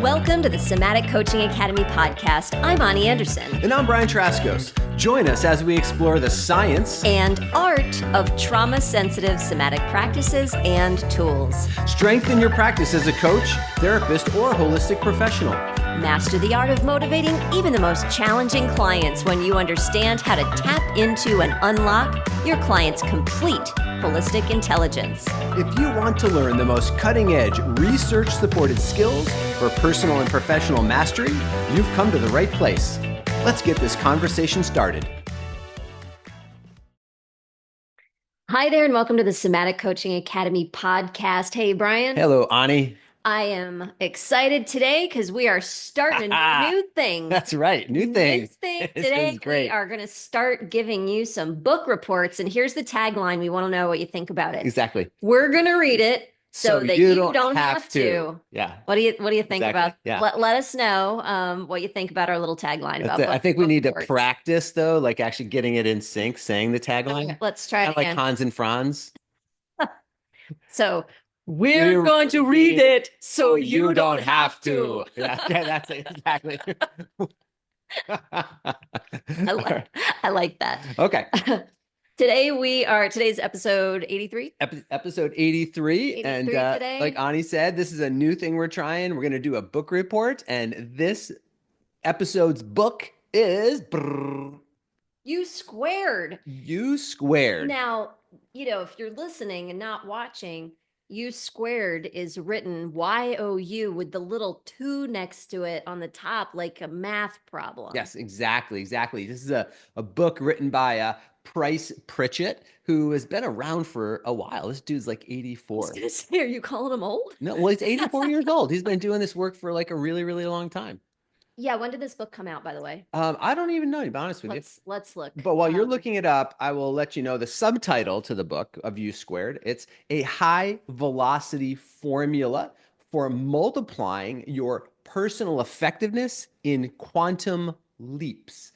Welcome to the Somatic Coaching Academy Podcast. I'm Ani Anderson. And I'm Brian Trzaskos. Join us as we explore the science and art of trauma-sensitive somatic practices and tools. Strengthen your practice as a coach, therapist, or holistic professional. Master the art of motivating even the most challenging clients when you understand how to tap into and unlock your client's complete holistic intelligence. If you want to learn the most cutting-edge, research-supported skills for personal and professional mastery, you've come to the right place. Let's get this conversation started. Hi there, and welcome to the Somatic Coaching Academy Podcast. Hey, Brian. Hello, Ani. I am excited today because we are starting a new thing. That's right, new thing. Today we are going to start giving you some book reports, and here's the tagline. We want to know what you think about it. Exactly. We're going to read it so that you don't have to. Yeah. What do you think about? Yeah. Let us know what you think about our little tagline. I think we need to practice though, like actually getting it in sync, saying the tagline. Okay, let's try it again. Like Hans and Franz. So. We're going to read it so you don't have to. Yeah, that's it, exactly. I like that. Okay. Today's episode 83. Episode 83. And today. Like Ani said, this is a new thing we're trying. We're going to do a book report. And this episode's book is You². You². Now, if you're listening and not watching, You² is written Y-O-U with the little 2 next to it on the top, like a math problem. Yes, exactly. This is a book written by Price Pritchett, who has been around for a while. This dude's like 84. I was gonna say, are you calling him old? No, well, he's 84 years old. He's been doing this work for like a really, really long time. Yeah, when did this book come out, by the way? I don't even know, to be honest with you. Let's look. But while you're looking it up, I will let you know the subtitle to the book of You². It's a high velocity formula for multiplying your personal effectiveness in quantum leaps.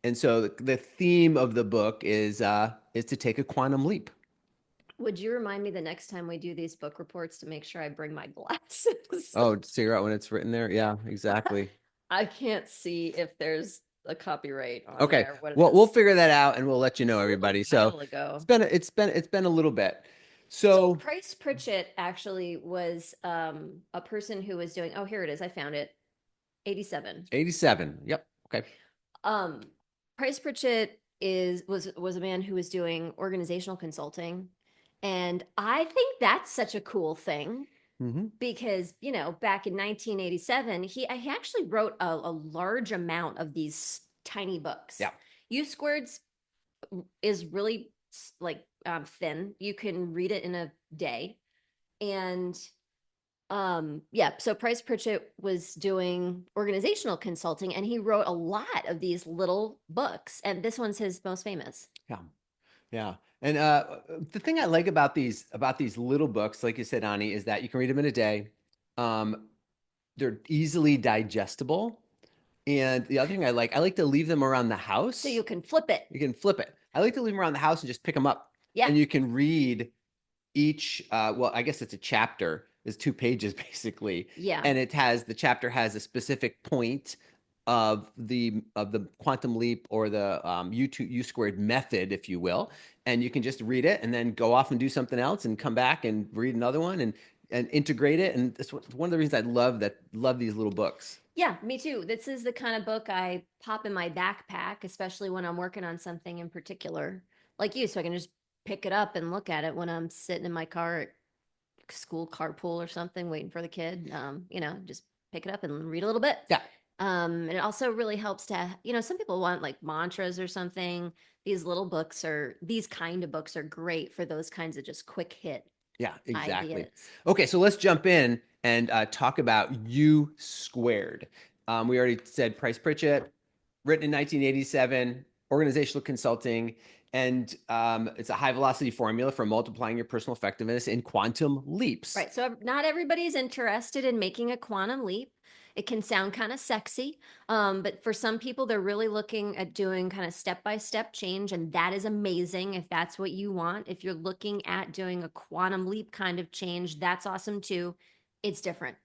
And so the theme of the book is to take a quantum leap. Would you remind me the next time we do these book reports to make sure I bring my glasses? Oh, to figure out when it's written there? Yeah, exactly. I can't see if there's a copyright on okay. there. Well, we'll figure that out and we'll let you know, everybody. So it's been a little bit. So Price Pritchett actually was a person who was doing, oh, here it is. I found it. 87. 87. Yep. Okay. Price Pritchett was a man who was doing organizational consulting. And I think that's such a cool thing. Mm-hmm. Because, back in 1987, he actually wrote a large amount of these tiny books. Yeah. You² is really thin. You can read it in a day. And so Price Pritchett was doing organizational consulting, and he wrote a lot of these little books. And this one's his most famous. Yeah. Yeah. And the thing I like about these little books, like you said, Ani, is that you can read them in a day. They're easily digestible. And the other thing I like to leave them around the house. So you can flip it. You can flip it. I like to leave them around the house and just pick them up. Yeah. And you can read each, I guess it's a chapter. It's 2 pages basically. Yeah. And the chapter has a specific point of the quantum leap or the U² method, if you will, and you can just read it and then go off and do something else and come back and read another one and integrate it. And that's one of the reasons I love these little books. Yeah, me too. This is the kind of book I pop in my backpack, especially when I'm working on something in particular, like you, so I can just pick it up and look at it when I'm sitting in my car at school carpool or something, waiting for the kid. Just pick it up and read a little bit. Yeah. And it also really helps to, some people want like mantras or something. These kind of books are great for those kinds of just quick hit. Yeah, exactly. Ideas. Okay, so let's jump in and talk about You². We already said Price Pritchett, written in 1987, organizational consulting, and it's a high velocity formula for multiplying your personal effectiveness in quantum leaps. Right. So not everybody's interested in making a quantum leap. It can sound kind of sexy, but for some people, they're really looking at doing kind of step-by-step change, and that is amazing if that's what you want. If you're looking at doing a quantum leap kind of change, that's awesome too. It's different.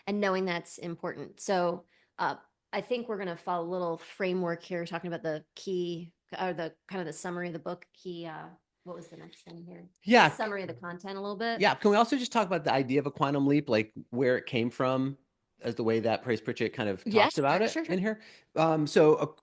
and knowing that's important. So uh, I think we're going to follow a little framework here, talking about the key or the kind of the summary of the book. Key, what was the next thing here? The Yeah. summary of the content a little bit. Yeah. Can we also just talk about the idea of a quantum leap, like where it came from, as the way that Price Pritchett kind of Yeah, talks about it sure. in here? So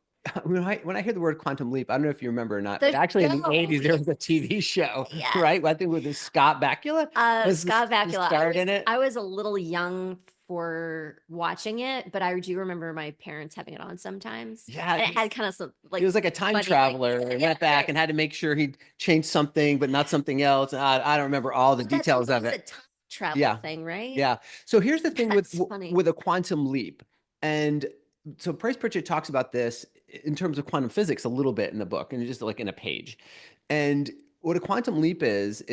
when I hear the word quantum leap, I don't know if you remember or not, but The actually in the show, 80s there was a TV show, yes. right? I think with this Scott Bakula was Scott the Bakula. start in it. I was a little young for watching it, but I do remember my parents having it on sometimes, Yeah, and it had kind of some he like was like a time funny, like traveler and yeah, went back right. and had to make sure he'd changed something, but not something else. I don't remember all the Oh, that's right. details It of was a it. time travel Yeah, thing, right? yeah. So here's the thing with That's funny. with a quantum leap, and so Price Pritchett talks about this in terms of quantum physics a little bit in the book, and just like in a page. And what a quantum leap is,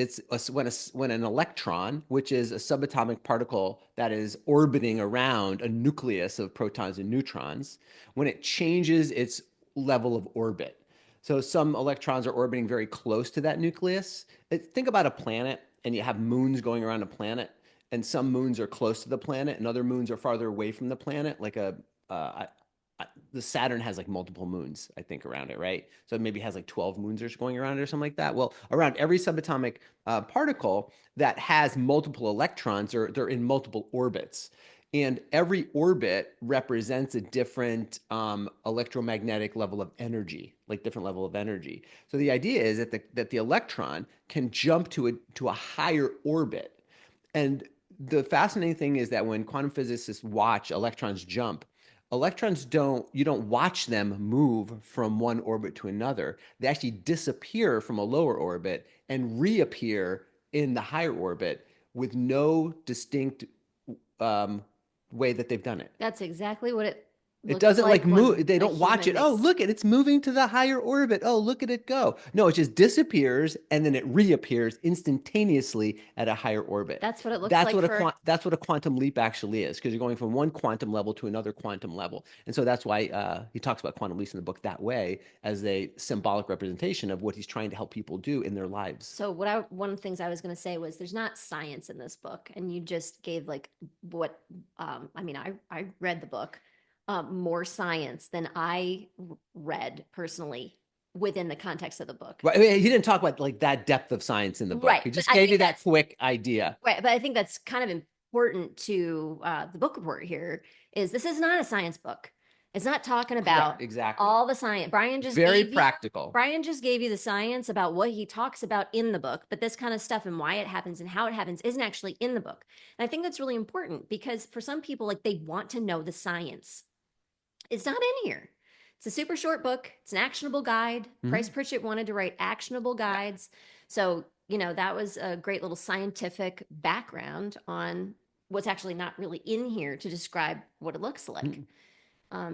when an electron, which is a subatomic particle that is orbiting around a nucleus of protons and neutrons, when it changes its level of orbit. So some electrons are orbiting very close to that nucleus. Think about a planet, and you have moons going around a planet, and some moons are close to the planet, and other moons are farther away from the planet. Like the Saturn has like multiple moons, I think, around it, right? So it maybe has like 12 moons or going around it or something like that. Well, around every subatomic particle that has multiple electrons, they're in multiple orbits. And every orbit represents a different electromagnetic level of energy, like different level of energy. So the idea is that the electron can jump to a higher orbit. And the fascinating thing is that when quantum physicists watch electrons jump, you don't watch them move from one orbit to another. They actually disappear from a lower orbit and reappear in the higher orbit with no distinct um, way that they've done it. That's exactly what it It looks doesn't like like move. when They a don't watch human it. Oh, makes. look it's moving to the higher orbit. Oh, look at it go. No, it just disappears and then it reappears instantaneously at a higher orbit. That's what it looks like for. That's what a quantum leap actually is, because you're going from one quantum level to another quantum level. And so that's why he talks about quantum leaps in the book that way, as a symbolic representation of what he's trying to help people do in their lives. So one of the things I was going to say was there's not science in this book, and you just gave like what I mean, I read the book, more science than I read personally within the context of the book. Right. I mean, he didn't talk about like that depth of science in the book. Right, He but just I gave you think that that's quick idea. right, but I think that's kind of important to the book report here. Is this is not a science book. It's not talking Correct. about Exactly. all the science. Very practical. Brian just gave you the science about what he talks about in the book, but this kind of stuff and why it happens and how it happens isn't actually in the book. And I think that's really important because for some people, like they want to know the science. It's not in here. It's a super short book. It's an actionable guide. Price Mhm. Pritchett wanted to write actionable Yeah. guides. So, that was a great little scientific background on what's actually not really in here to describe what it looks like. Mhm.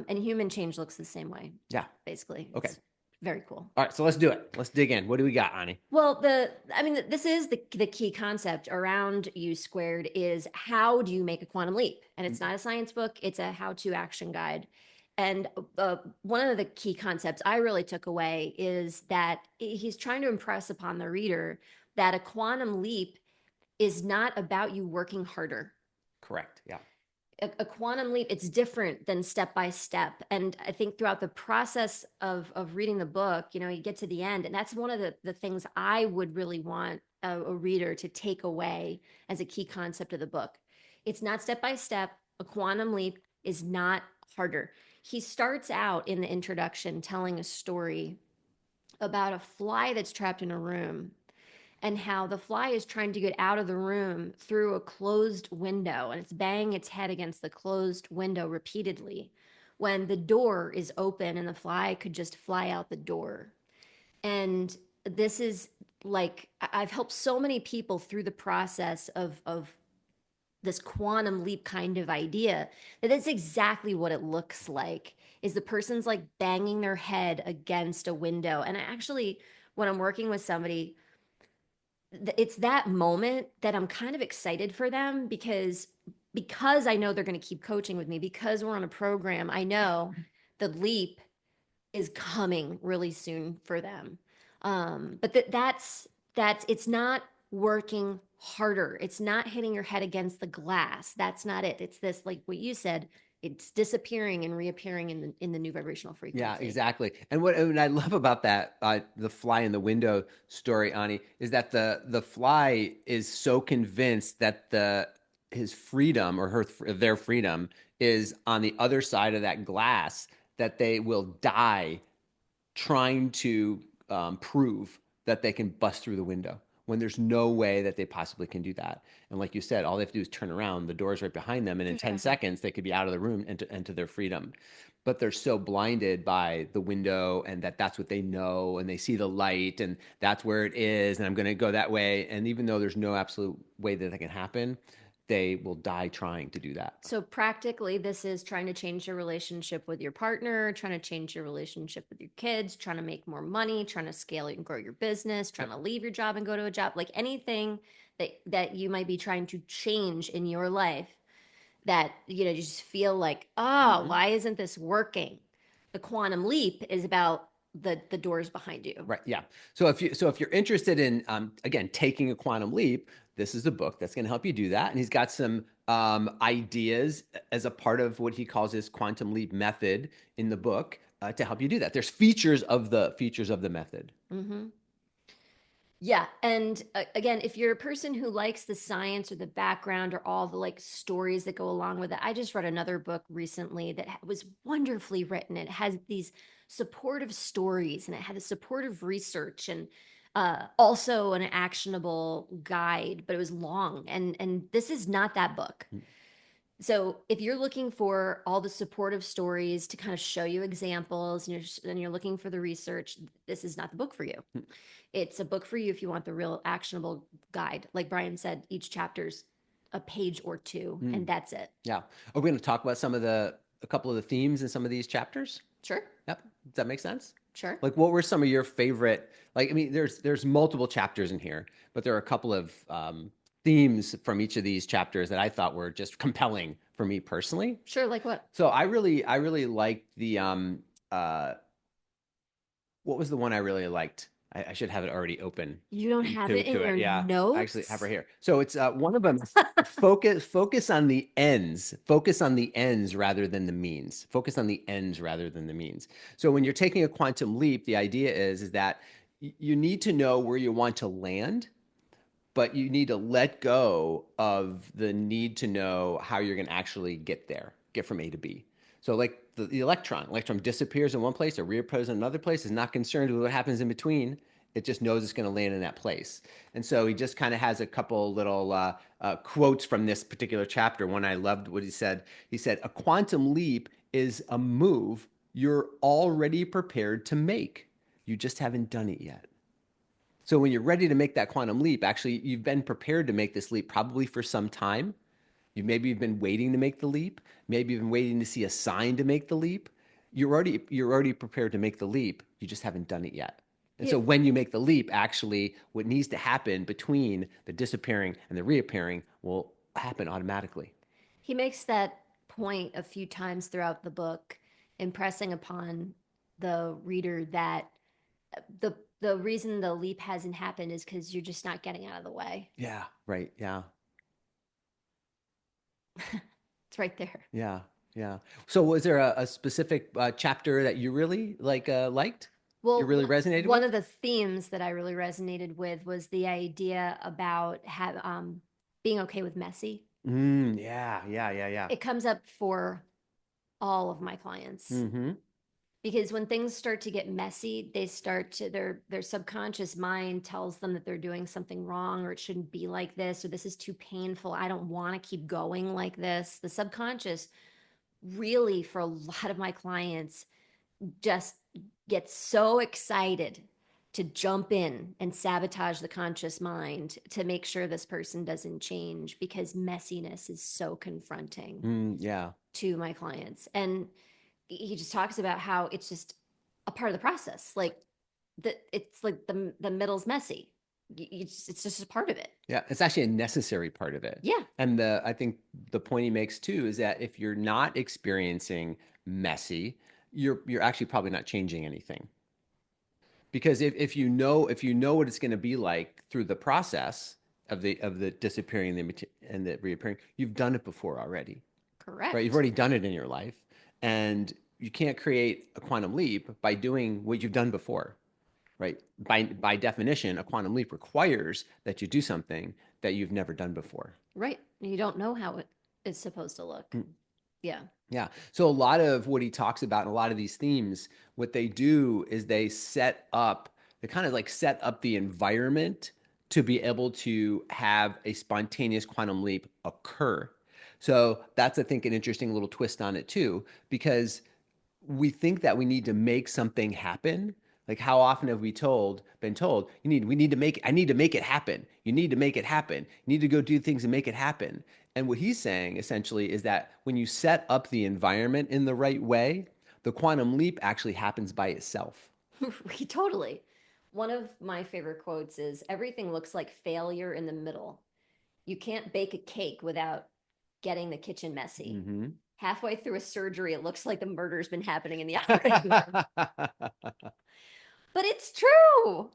And human change looks the same way, Yeah. basically. Okay. It's very cool. All right. So let's do it. Let's dig in. What do we got, Ani? Well, this is the key concept around U² is how do you make a quantum leap? And it's not a science book, it's a how-to action guide. And one of the key concepts I really took away is that he's trying to impress upon the reader that a quantum leap is not about you working harder. Correct. Yeah. A quantum leap, it's different than step by step. And I think throughout the process of reading the book, you get to the end, and that's one of the things I would really want a reader to take away as a key concept of the book. It's not step by step. A quantum leap is not harder. He starts out in the introduction telling a story about a fly that's trapped in a room and how the fly is trying to get out of the room through a closed window and it's banging its head against the closed window repeatedly when the door is open and the fly could just fly out the door. And this is like I've helped so many people through the process of this quantum leap kind of idea that that's exactly what it looks like is the person's like banging their head against a window. And I actually, when I'm working with somebody, it's that moment that I'm kind of excited for them because I know they're going to keep coaching with me because we're on a program. I know the leap is coming really soon for them. But that's it's not working harder. It's not hitting your head against the glass. That's not it. It's this, like what you said, it's disappearing and reappearing in the new vibrational Yeah, frequency. exactly. And I love about that the fly in the window story, Ani, is that the fly is so convinced that his freedom or their freedom is on the other side of that glass that they will die trying to prove that they can bust through the window when there's no way that they possibly can do that. And like you said, all they have to do is turn around, the door's right behind them, and in 10 Yeah. seconds, they could be out of the room and to their freedom. But they're so blinded by the window and that's what they know, and they see the light, and that's where it is, and I'm going to go that way. And even though there's no absolute way that can happen, they will die trying to do that. So practically, this is trying to change your relationship with your partner, trying to change your relationship with your kids, trying to make more money, trying to scale and grow your business, trying to leave your job and go to a job, like anything that you might be trying to change in your life that you just feel like, oh, Mm-hmm. why isn't this working? The quantum leap is about the doors behind you. Right. Yeah. So if you're interested in again taking a quantum leap, this is a book that's going to help you do that. And he's got some ideas as a part of what he calls his quantum leap method in the book to help you do that. There's features of the method. Mm-hmm. Yeah. And again, if you're a person who likes the science or the background or all the like stories that go along with it, I just read another book recently that was wonderfully written. It has these supportive stories and it had a supportive research and also an actionable guide, but it was long. And this is not that book. So if you're looking for all the supportive stories to kind of show you examples and you're looking for the research, this is not the book for you. It's a book for you if you want the real actionable guide. Like Brian said, each chapter's a page or two, and Mm, that's it. yeah. Are we going to talk about a couple of the themes in some of these chapters? Sure, Yep. Does that make sense? sure. Like, what were some of your favorite? Like, I mean, there's multiple chapters in here, but there are a couple of themes from each of these chapters that I thought were just compelling for me personally. Sure, like what? So I really liked the uh, what was the one I really liked? I should have it already open You don't have it in to it. your Yeah, I actually have notes? right here. So it's one of them. Focus on the ends. Focus on the ends rather than the means. Focus on the ends rather than the means. So when you're taking a quantum leap, the idea is that you need to know where you want to land, but you need to let go of the need to know how you're going to actually get there, get from A to B. So like the electron disappears in one place or reappears in another place, is not concerned with what happens in between. It just knows it's going to land in that place. And so he just kind of has a couple little quotes from this particular chapter. One I loved what he said. He said, "A quantum leap is a move you're already prepared to make. You just haven't done it yet." So when you're ready to make that quantum leap, actually, you've been prepared to make this leap probably for some time. You've been waiting to make the leap. Maybe you've been waiting to see a sign to make the leap. You're already prepared to make the leap. You just haven't done it yet. And He, so when you make the leap, actually, what needs to happen between the disappearing and the reappearing will happen automatically. he makes that point a few times throughout the book, impressing upon the reader that the reason the leap hasn't happened is because you're just not getting out of the way. Yeah, right. Yeah, It's right there. yeah, yeah. So was there a specific chapter that you really liked? You Well, really resonated one with? of the themes that I really resonated with was the idea about being okay with messy. Yeah, yeah, yeah, yeah. It comes up for all of my clients Mm-hmm. because when things start to get messy, they start to their subconscious mind tells them that they're doing something wrong or it shouldn't be like this or this is too painful. I don't want to keep going like this. The subconscious really for a lot of my clients just get so excited to jump in and sabotage the conscious mind to make sure this person doesn't change because messiness is so confronting Yeah. to my clients. And he just talks about how it's just a part of the process. Like it's like the middle's messy. It's just a part of it. Yeah. It's actually a necessary part of it. Yeah. And I think the point he makes too is that if you're not experiencing messy, you're actually probably not changing anything. Because if you know what it's going to be like through the process of the disappearing and the reappearing. You've done it before already, right? You've Correct. already done it in your life, and you can't create a quantum leap by doing what you've done before, right? By definition, a quantum leap requires that you do something that you've never done before. Right. You don't know how it is supposed to look. Mm. Yeah. Yeah. So a lot of what he talks about and a lot of these themes, what they do is they kind of like set up the environment to be able to have a spontaneous quantum leap occur. So that's, I think, an interesting little twist on it too, because we think that we need to make something happen. Like how often have we been told, we need to make, I need to make it happen. You need to make it happen. You need to go do things and make it happen. And what he's saying essentially is that when you set up the environment in the right way, the quantum leap actually happens by itself. Totally. One of my favorite quotes is everything looks like failure in the middle. You can't bake a cake without getting the kitchen messy. Mm-hmm. Halfway through a surgery, it looks like the murder's been happening in the operating room. But it's true.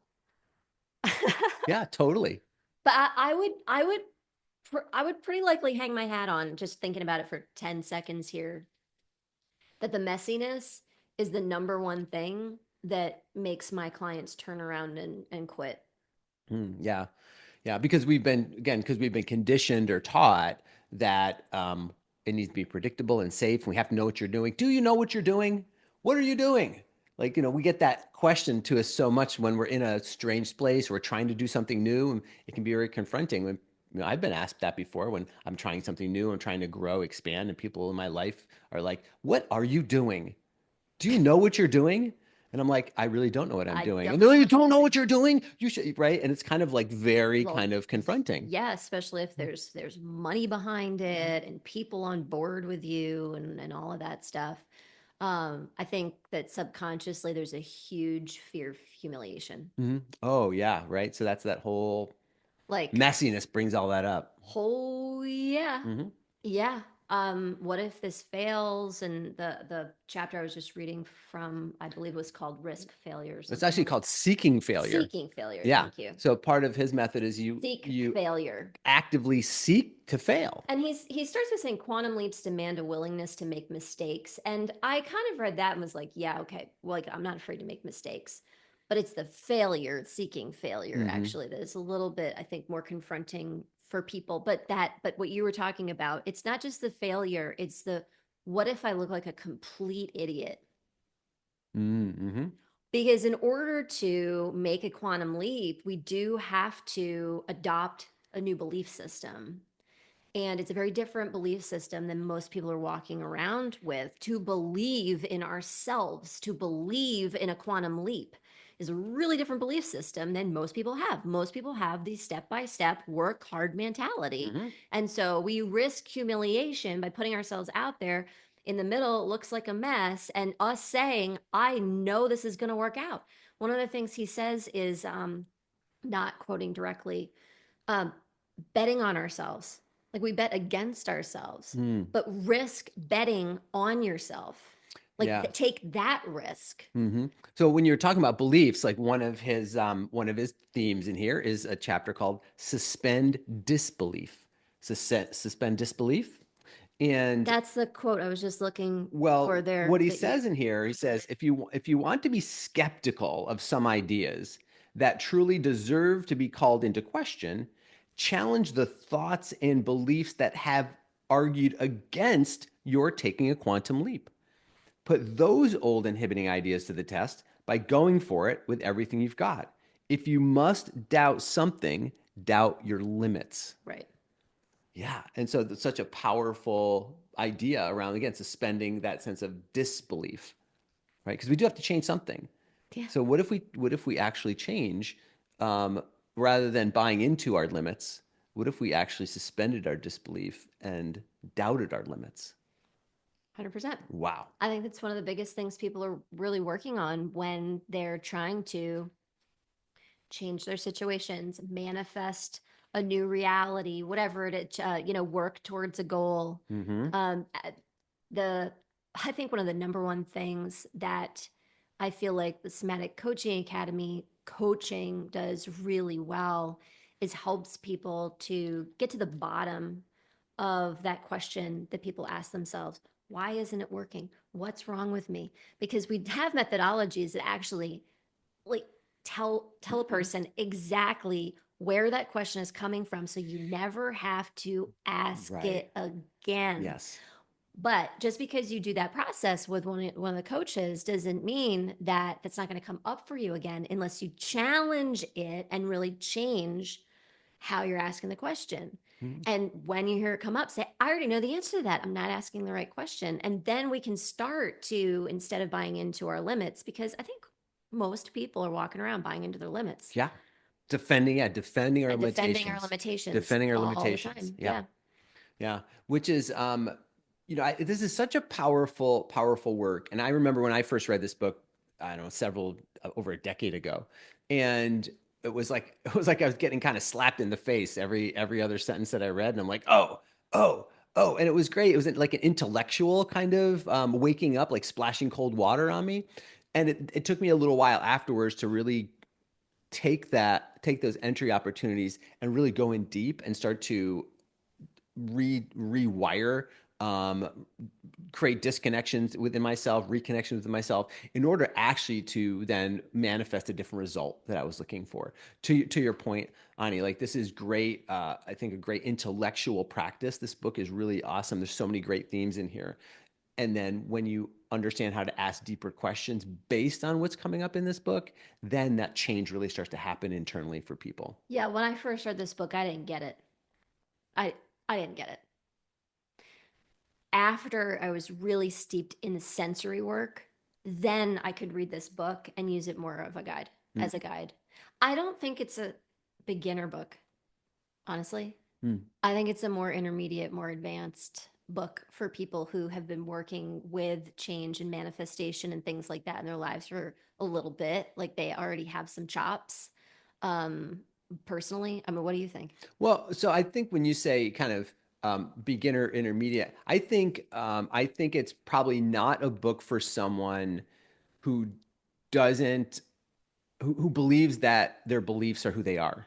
Yeah, totally. But I would pretty likely hang my hat on just thinking about it for 10 seconds here that the messiness is the number one thing that makes my clients turn around and quit. Yeah. Yeah, because we've been conditioned or taught that it needs to be predictable and safe, and we have to know what you're doing. Do you know what you're doing? What are you doing? Like, we get that question to us so much when we're in a strange place or we're trying to do something new, and it can be very confronting. When I've been asked that before when I'm trying something new, I'm trying to grow, expand, and people in my life are like, "What are you doing? Do you know what you're doing?" And I'm like, I really don't know what I'm I doing. don't. And they're like, you don't know what you're doing? You should, right? And it's kind of like very Well, kind of confronting. yeah, especially if there's money behind it and people on board with you and all of that stuff. I think that subconsciously there's a huge fear of humiliation. Oh, yeah, right. So that's that whole Like, messiness brings all that up. oh yeah, Hmm. yeah. What if this fails? And the chapter I was just reading from, I believe, was called Risk Failure or It's something actually like called seeking failure. Seeking Failure. Yeah. Thank you. So part of his method is Seek you failure. actively seek to fail. And he starts with saying quantum leaps demand a willingness to make mistakes. And I kind of read that and was like, yeah, okay. Well, like I'm not afraid to make mistakes. But it's the failure, seeking failure, Hmm. actually, that is a little bit, I think, more confronting for people. But what you were talking about, it's not just the failure, it's the what if I look like a complete idiot? Mm-hmm. Because in order to make a quantum leap, we do have to adopt a new belief system. And it's a very different belief system than most people are walking around with. To believe in ourselves, to believe in a quantum leap is a really different belief system than most people have. Most people have the step by step work hard mentality. Hmm. And so we risk humiliation by putting ourselves out there. In the middle, it looks like a mess. And us saying, I know this is going to work out. One of the things he says is not quoting directly, um, betting on ourselves. Like we bet against ourselves, Mm. but risk betting on yourself. Like Yeah. take that risk. Hmm. So when you're talking about beliefs, like one of his themes in here is a chapter called "Suspend Disbelief." Suspend disbelief, and That's the quote I was just looking for well, there. what he That you, says in here, he says, if you want to be skeptical of some ideas that truly deserve to be called into question, challenge the thoughts and beliefs that have argued against your taking a quantum leap. Put those old inhibiting ideas to the test by going for it with everything you've got. If you must doubt something, doubt your limits. right. Yeah. And so that's such a powerful idea around, again, suspending that sense of disbelief, right? Because we do have to change something. Yeah. So what if we actually change, um, rather than buying into our limits? What if we actually suspended our disbelief and doubted our limits? 100%. Wow. I think that's one of the biggest things people are really working on when they're trying to change their situations, manifest a new reality, whatever it is, work towards a goal. Mm-hmm. Um, uh, the I think one of the number one things that I feel like the Somatic Coaching Academy coaching does really well is helps people to get to the bottom of that question that people ask themselves. Why isn't it working? What's wrong with me? Because we have methodologies that actually like tell a person exactly where that question is coming from, so you never have to ask Right. it again. Yes. But just because you do that process with one of the coaches doesn't mean that that's not going to come up for you again unless you challenge it and really change how you're asking the question. Mhm. And when you hear it come up, say, I already know the answer to that. I'm not asking the right question. And then we can start to, instead of buying into our limits, because I think most people are walking around buying into their limits Yeah. Defending our and defending our limitations. limitations Defending our all the limitations. time. Yeah. Yeah. Yeah, which is, this is such a powerful, powerful work. And I remember when I first read this book, I don't know, over a decade ago, and it was like I was getting kind of slapped in the face every other sentence that I read, and I'm like, oh, oh, and it was great. It was like an intellectual kind of waking up, like splashing cold water on me, and it took me a little while afterwards to really take those entry opportunities and really go in deep and start to rewire, um, create disconnections within myself, reconnections with myself, in order actually to then manifest a different result that I was looking for. To your point, Ani, like this is great. I think a great intellectual practice. This book is really awesome. There's so many great themes in here. And then when you understand how to ask deeper questions based on what's coming up in this book, then that change really starts to happen internally for people. Yeah. When I first read this book, I didn't get it. I I didn't get it. After I was really steeped in the sensory work, then I could read this book and use it more of a guide Mm, as a guide. I don't think it's a beginner book, honestly. mm. I think it's a more intermediate, more advanced book for people who have been working with change and manifestation and things like that in their lives for a little bit. Like they already have some chops. Um, Personally, I mean, what do you think? Well, so I think when you say kind of beginner intermediate, I think it's probably not a book for someone who doesn't who believes that their beliefs are who they are,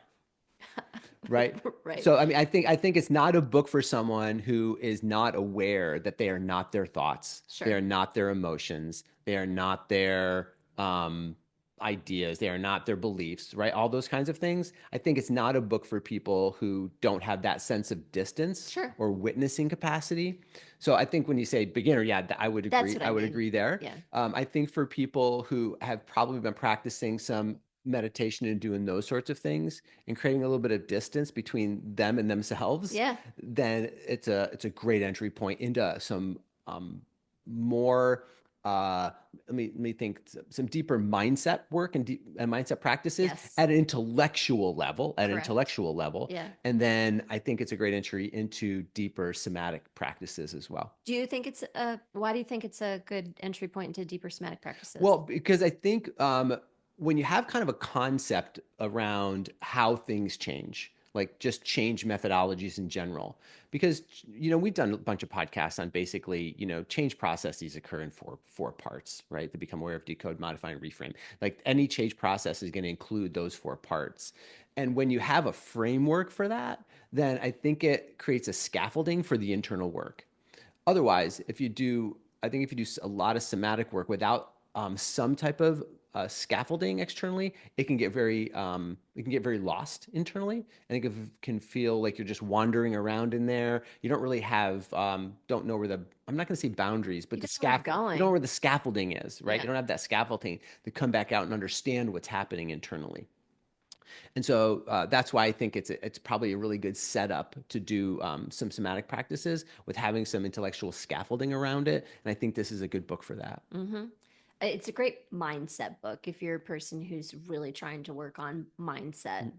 right? Right. So I mean, I think it's not a book for someone who is not aware that they are not their thoughts, they Sure. are not their emotions, they are not their ideas, they are not their beliefs, right? All those kinds of things. I think it's not a book for people who don't have that sense of distance Sure. or witnessing capacity. So I think when you say beginner, yeah, I would That's agree. what I I would mean. agree there. Yeah. I think for people who have probably been practicing some meditation and doing those sorts of things and creating a little bit of distance between them and themselves, Yeah. then it's a great entry point into some more let me think, some deeper mindset work and mindset practices Yes. at an intellectual level, Correct. Yeah. and then I think it's a great entry into deeper somatic practices as well. Do you think it's a, why do you think it's a good entry point into deeper somatic practices? Well, because I think when you have kind of a concept around how things change, like just change methodologies in general, because we've done a bunch of podcasts on basically change processes occur in four parts, right? To become aware of, decode, modify, and reframe. Like any change process is going to include those four parts. And when you have a framework for that, then I think it creates a scaffolding for the internal work. Otherwise, I think if you do a lot of somatic work without some type of scaffolding externally, it can get very lost internally, and can feel like you're just wandering around in there. You don't really have, don't know where I'm not going to say boundaries, but You don't know where you're you don't know going. where the scaffolding is, right? Yeah. You don't have that scaffolding to come back out and understand what's happening internally. And so that's why I think it's probably a really good setup to do some somatic practices with having some intellectual scaffolding around it. And I think this is a good book for that. Mm-hmm. It's a great mindset book if you're a person who's really trying to work on mindset.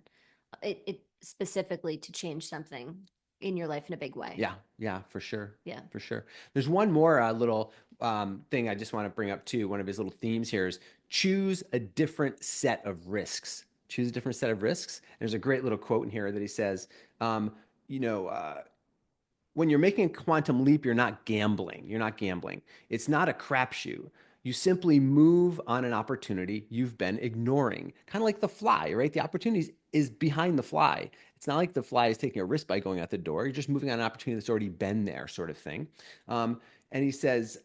It specifically to change something in your life in a big way. Yeah, yeah, for sure. Yeah. For sure. There's one more little thing I just want to bring up too. One of his little themes here is choose a different set of risks. Choose a different set of risks. There's a great little quote in here that he says, um, you know, uh, when you're making a quantum leap, you're not gambling. You're not gambling. It's not a crapshoot. You simply move on an opportunity you've been ignoring. Kind of like the fly, right? The opportunity is behind the fly. It's not like the fly is taking a risk by going out the door. You're just moving on an opportunity that's already been there, sort of thing. And he says,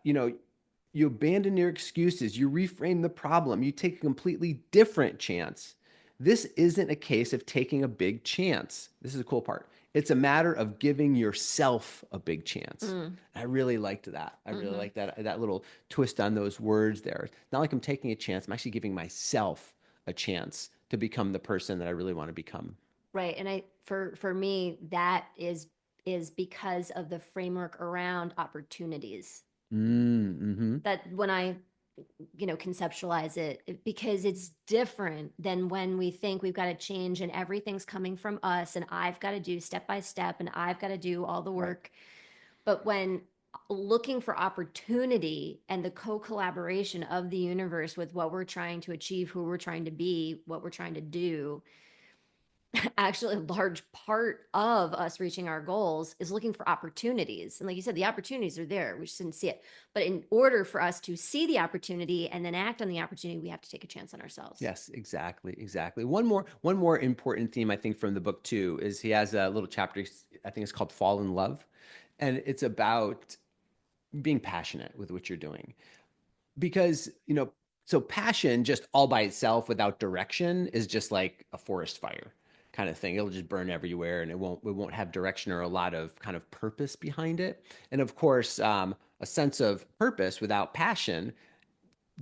you abandon your excuses, you reframe the problem, you take a completely different chance. This isn't a case of taking a big chance. This is a cool part. It's a matter of giving yourself a big chance. Mm. I really liked that. I really Hmm. like that little twist on those words there. It's not like I'm taking a chance. I'm actually giving myself a chance to become the person that I really want to become. Right. And for me, that is because of the framework around opportunities. Mm-hmm. That when I, conceptualize because it's different than when we think we've got to change and everything's coming from us and I've got to do step by step and I've got to do all the Right. work. But when looking for opportunity and the co-collaboration of the universe with what we're trying to achieve, who we're trying to be, what we're trying to do, actually a large part of us reaching our goals is looking for opportunities. And like you said, the opportunities are there. We just didn't see it. But in order for us to see the opportunity and then act on the opportunity, we have to take a chance on ourselves. Yes, exactly, exactly. One more important theme I think from the book too is he has a little chapter. I think it's called "Fall in Love," and it's about being passionate with what you're doing. Because so passion just all by itself without direction is just like a forest fire kind of thing. It'll just burn everywhere, and it won't have direction or a lot of kind of purpose behind it. And of course, a sense of purpose without passion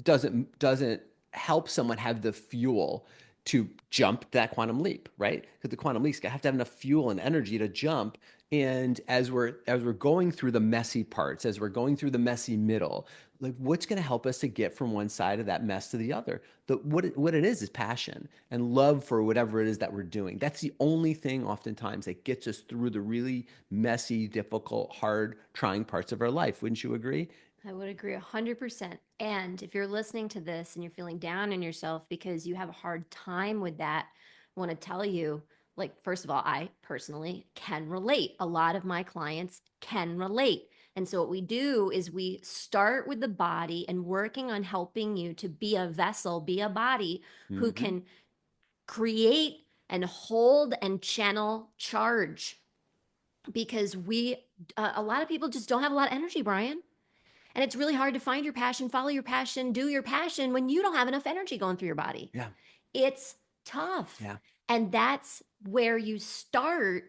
doesn't help someone have the fuel to jump that quantum leap, right? Because the quantum leaps have to have enough fuel and energy to jump. And as we're going through the messy parts, as we're going through the messy middle, like what's going to help us to get from one side of that mess to the other? What it is passion and love for whatever it is that we're doing. That's the only thing oftentimes that gets us through the really messy, difficult, hard, trying parts of our life. Wouldn't you agree? I would agree 100%. And if you're listening to this and you're feeling down on yourself because you have a hard time with that, I want to tell you, like, first of all, I personally can relate. A lot of my clients can relate. And so, what we do is we start with the body and working on helping you to be a vessel, be a body who Mm-hmm. can create and hold and channel charge. Because a lot of people just don't have a lot of energy, Brian. And it's really hard to find your passion, follow your passion, do your passion when you don't have enough energy going through your body. Yeah. It's tough. Yeah. And that's where you start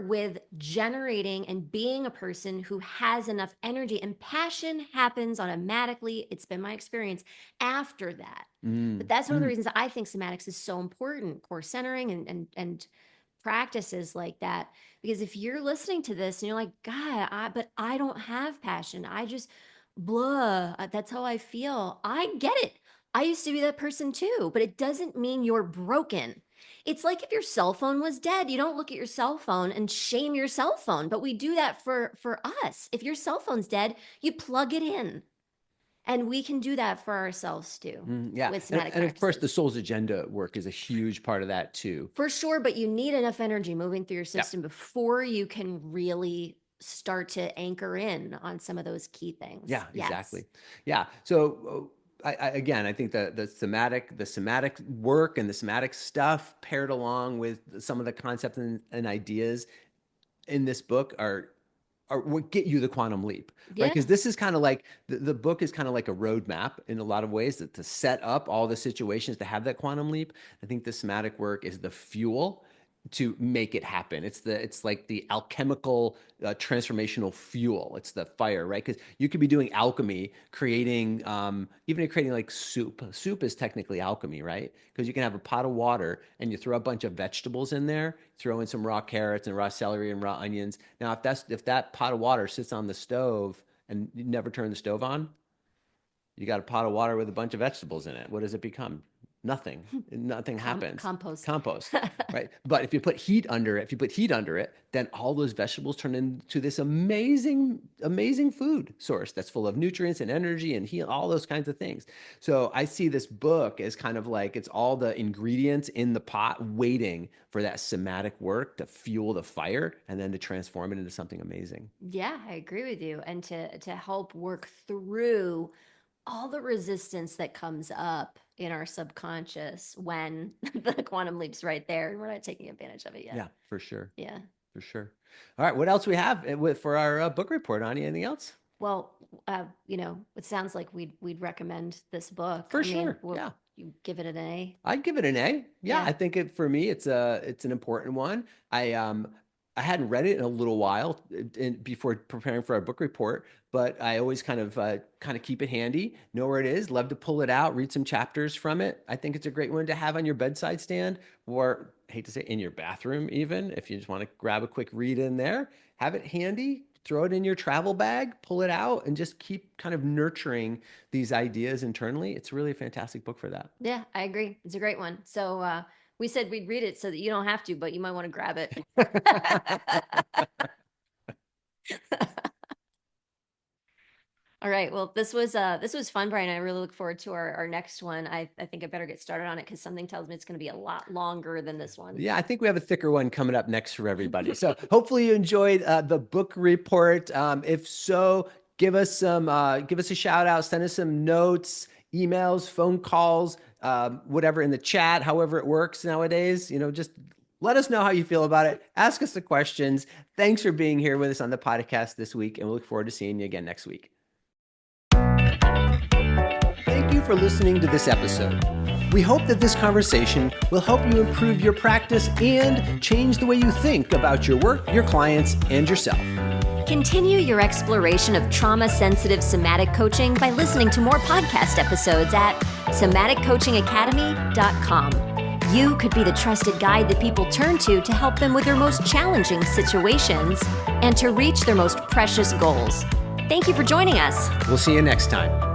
with generating and being a person who has enough energy, and passion happens automatically. It's been my experience after that. But Mm, that's one of the mm. reasons I think somatics is so important, core centering and practices like that. Because if you're listening to this and you're like, God, but I don't have passion. I just blah. That's how I feel. I get it. I used to be that person too, but it doesn't mean you're broken. It's like if your cell phone was dead, you don't look at your cell phone and shame your cell phone, but we do that for us. If your cell phone's dead, you plug it in. And we can do that for ourselves too Yeah. with And, somatic and of course, the practices. soul's agenda work is a huge part of that too. For sure, but you need enough energy moving through your Yeah. system before you can really start to anchor in on some of those key Yeah, things. Yes. exactly. Yeah. So again, I think the somatic work and the somatic stuff paired along with some of the concepts and ideas in this book are what get you the quantum leap, right? Because Yeah. this is kind of like the book is kind of like a roadmap in a lot of ways to set up all the situations to have that quantum leap. I think the somatic work is the fuel to make it happen. It's like the alchemical transformational fuel. It's the fire, right? Because you could be doing alchemy, creating even creating like soup. Soup is technically alchemy, right? Because you can have a pot of water and you throw a bunch of vegetables in there, throw in some raw carrots and raw celery and raw onions. Now, if that pot of water sits on the stove and you never turn the stove on, you got a pot of water with a bunch of vegetables in it. What does it become? Nothing. Nothing happens. Compost. Compost, right? But if you put heat under it, then all those vegetables turn into this amazing, amazing food source that's full of nutrients and energy and heal, all those kinds of things. So I see this book as kind of like it's all the ingredients in the pot waiting for that somatic work to fuel the fire and then to transform it into something amazing. Yeah, I agree with you. And to help work through all the resistance that comes up in our subconscious when the quantum leap's right there and we're not taking advantage of it yet. Yeah, for sure. Yeah. For sure. All right. What else we have for our book report, Ani? Anything else? Well, it sounds like we'd recommend this book. For sure. Yeah. You give it an A? I'd give it an A. Yeah. Yeah. I think for me, it's an important one. I hadn't read it in a little while before preparing for our book report, but I always kind of keep it handy, know where it is, love to pull it out, read some chapters from it. I think it's a great one to have on your bedside stand, or I hate to say in your bathroom, even if you just want to grab a quick read in there, have it handy, throw it in your travel bag, pull it out, and just keep kind of nurturing these ideas internally. It's really a fantastic book for that. Yeah, I agree. It's a great one. So we said we'd read it so that you don't have to, but you might want to grab it. All right. Well, this was fun, Brian. I really look forward to our next one. I think I better get started on it because something tells me it's going to be a lot longer than this one. Yeah, I think we have a thicker one coming up next for everybody. So hopefully you enjoyed the book report. If so, give us a shout out, send us some notes, emails, phone calls, whatever in the chat, however it works nowadays. Just let us know how you feel about it. Ask us the questions. Thanks for being here with us on the podcast this week, and we look forward to seeing you again next week. Thank you for listening to this episode. We hope that this conversation will help you improve your practice and change the way you think about your work, your clients, and yourself. Continue your exploration of trauma-sensitive somatic coaching by listening to more podcast episodes at somaticcoachingacademy.com. You could be the trusted guide that people turn to help them with their most challenging situations and to reach their most precious goals. Thank you for joining us. We'll see you next time.